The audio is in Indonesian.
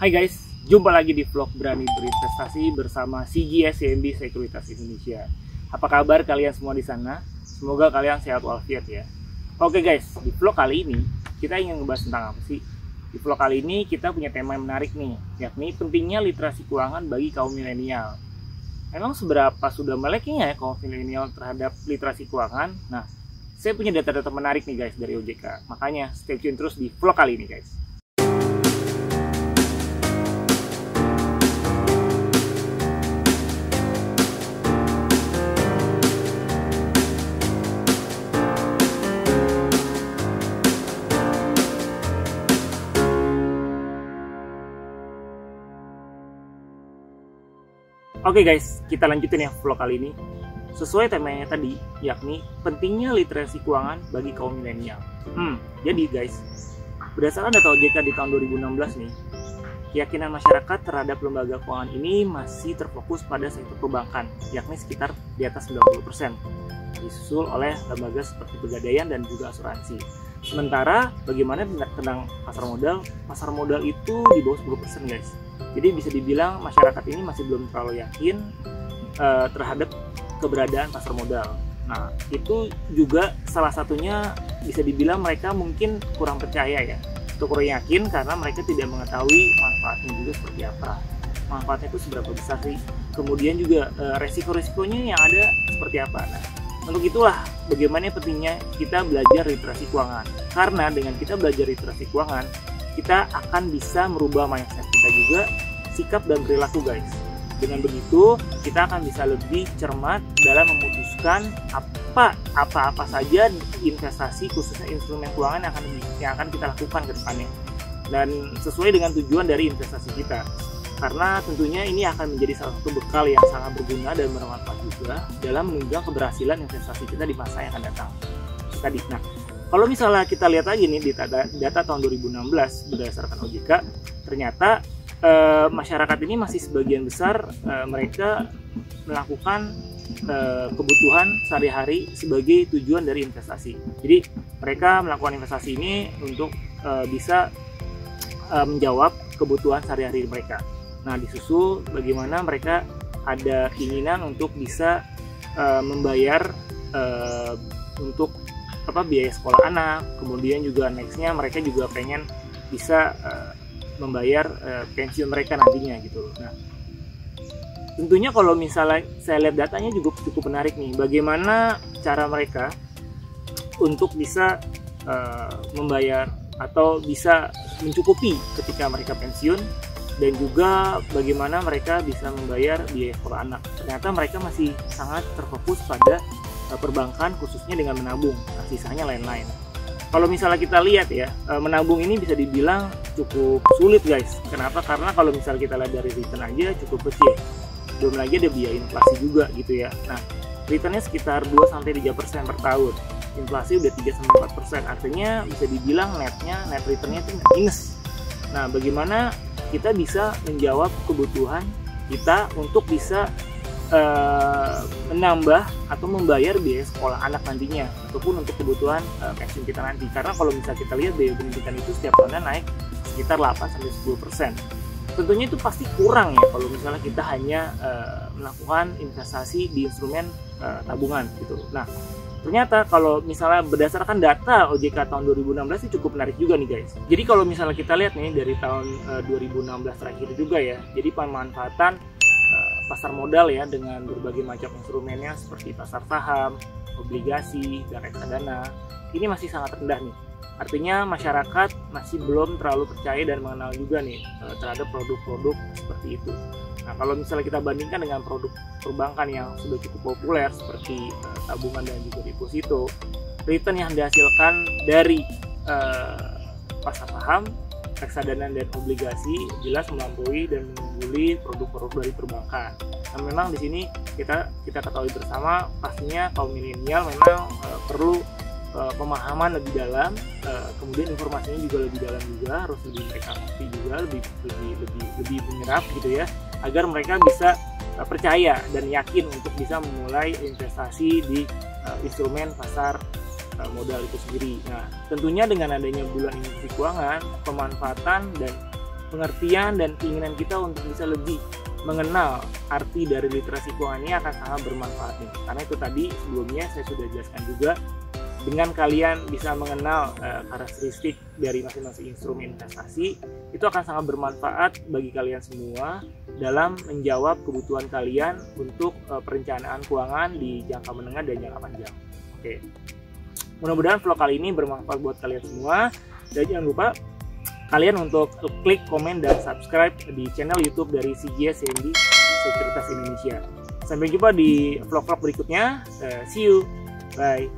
Hai guys, jumpa lagi di vlog Berani Berinvestasi bersama CGS CMB Sekuritas Indonesia. Apa kabar kalian semua di sana? Semoga kalian sehat walafiat ya. Oke guys, di vlog kali ini kita ingin ngebahas tentang apa sih? Di vlog kali ini kita punya tema yang menarik nih, yakni pentingnya literasi keuangan bagi kaum milenial. Emang seberapa sudah meleknya ya kaum milenial terhadap literasi keuangan? Nah, saya punya data-data menarik nih guys dari OJK. Makanya stay tune terus di vlog kali ini guys. Oke guys, kita lanjutin ya vlog kali ini. Sesuai temanya tadi, yakni pentingnya literasi keuangan bagi kaum milenial. Jadi guys, berdasarkan data OJK di tahun 2016 nih, keyakinan masyarakat terhadap lembaga keuangan ini masih terfokus pada sektor perbankan, yakni sekitar di atas 90%, disusul oleh lembaga seperti pegadaian dan juga asuransi. Sementara bagaimana tentang pasar modal? Pasar modal itu di bawah 10% guys. Jadi bisa dibilang masyarakat ini masih belum terlalu yakin terhadap keberadaan pasar modal. Nah, itu juga salah satunya bisa dibilang mereka mungkin kurang percaya ya. Atau kurang yakin karena mereka tidak mengetahui manfaatnya juga seperti apa. Manfaatnya itu seberapa besar sih? Kemudian juga resiko-resikonya yang ada seperti apa. Nah, untuk itulah bagaimana pentingnya kita belajar literasi keuangan. Karena dengan kita belajar literasi keuangan, kita akan bisa merubah mindset kita juga, sikap dan perilaku guys. Dengan begitu, kita akan bisa lebih cermat dalam memutuskan apa saja investasi, khususnya instrumen keuangan yang akan kita lakukan ke depannya. Dan sesuai dengan tujuan dari investasi kita. Karena tentunya ini akan menjadi salah satu bekal yang sangat berguna dan bermanfaat juga dalam menunjang keberhasilan investasi kita di masa yang akan datang. Tadi, nah, kalau misalnya kita lihat lagi nih di data tahun 2016 berdasarkan OJK, ternyata masyarakat ini masih sebagian besar mereka melakukan kebutuhan sehari-hari sebagai tujuan dari investasi. Jadi mereka melakukan investasi ini untuk bisa menjawab kebutuhan sehari-hari mereka. Nah, disusul bagaimana mereka ada keinginan untuk bisa membayar untuk biaya sekolah anak, kemudian juga nextnya mereka juga pengen bisa membayar pensiun mereka nantinya gitu. Nah, tentunya kalau misalnya saya lihat datanya juga cukup menarik nih, bagaimana cara mereka untuk bisa membayar atau bisa mencukupi ketika mereka pensiun, dan juga bagaimana mereka bisa membayar biaya sekolah anak. Ternyata mereka masih sangat terfokus pada perbankan, khususnya dengan menabung. Nah, sisanya lain-lain. Kalau misalnya kita lihat ya, menabung ini bisa dibilang cukup sulit guys. Kenapa? Karena kalau misalnya kita lihat dari return aja cukup kecil. Belum lagi ada biaya inflasi juga gitu ya. Nah, returnnya sekitar 2-3% per tahun. Inflasi udah 3-4%. Artinya bisa dibilang net returnnya itu minus. Nah, bagaimana kita bisa menjawab kebutuhan kita untuk bisa menambah atau membayar biaya sekolah anak nantinya, ataupun untuk kebutuhan pensiun kita nanti. Karena kalau misalnya kita lihat biaya pendidikan itu setiap tahunnya naik sekitar 8-10%. Tentunya itu pasti kurang ya kalau misalnya kita hanya melakukan investasi di instrumen tabungan gitu. Nah, ternyata kalau misalnya berdasarkan data OJK tahun 2016 itu cukup menarik juga nih guys. Jadi kalau misalnya kita lihat nih dari tahun 2016 terakhir juga ya, jadi pemanfaatan pasar modal ya dengan berbagai macam instrumennya seperti pasar saham, obligasi, dan reksadana, ini masih sangat rendah nih. Artinya masyarakat masih belum terlalu percaya dan mengenal juga nih terhadap produk-produk seperti itu. Nah, kalau misalnya kita bandingkan dengan produk perbankan yang sudah cukup populer seperti tabungan dan juga deposito, return yang dihasilkan dari pasar saham, reksadana dan obligasi jelas melampaui dan mengungguli produk-produk dari perbankan. Nah, memang di sini kita ketahui bersama, pastinya kaum milenial memang perlu pemahaman lebih dalam, kemudian informasinya juga lebih dalam juga, harus lebih mereka ngerti juga, lebih menyerap gitu ya, agar mereka bisa percaya dan yakin untuk bisa memulai investasi di instrumen pasar modal itu sendiri. Nah, tentunya dengan adanya bulan inklusi keuangan, pemanfaatan dan pengertian dan keinginan kita untuk bisa lebih mengenal arti dari literasi keuangan ini akan sangat bermanfaat nih. Karena itu tadi sebelumnya saya sudah jelaskan juga, dengan kalian bisa mengenal karakteristik dari masing-masing instrumen investasi, itu akan sangat bermanfaat bagi kalian semua dalam menjawab kebutuhan kalian untuk perencanaan keuangan di jangka menengah dan jangka panjang. Oke, mudah-mudahan vlog kali ini bermanfaat buat kalian semua, dan jangan lupa kalian untuk klik, komen, dan subscribe di channel YouTube dari CGS CMB Sekuritas Indonesia. Sampai jumpa di vlog-vlog berikutnya. See you. Bye.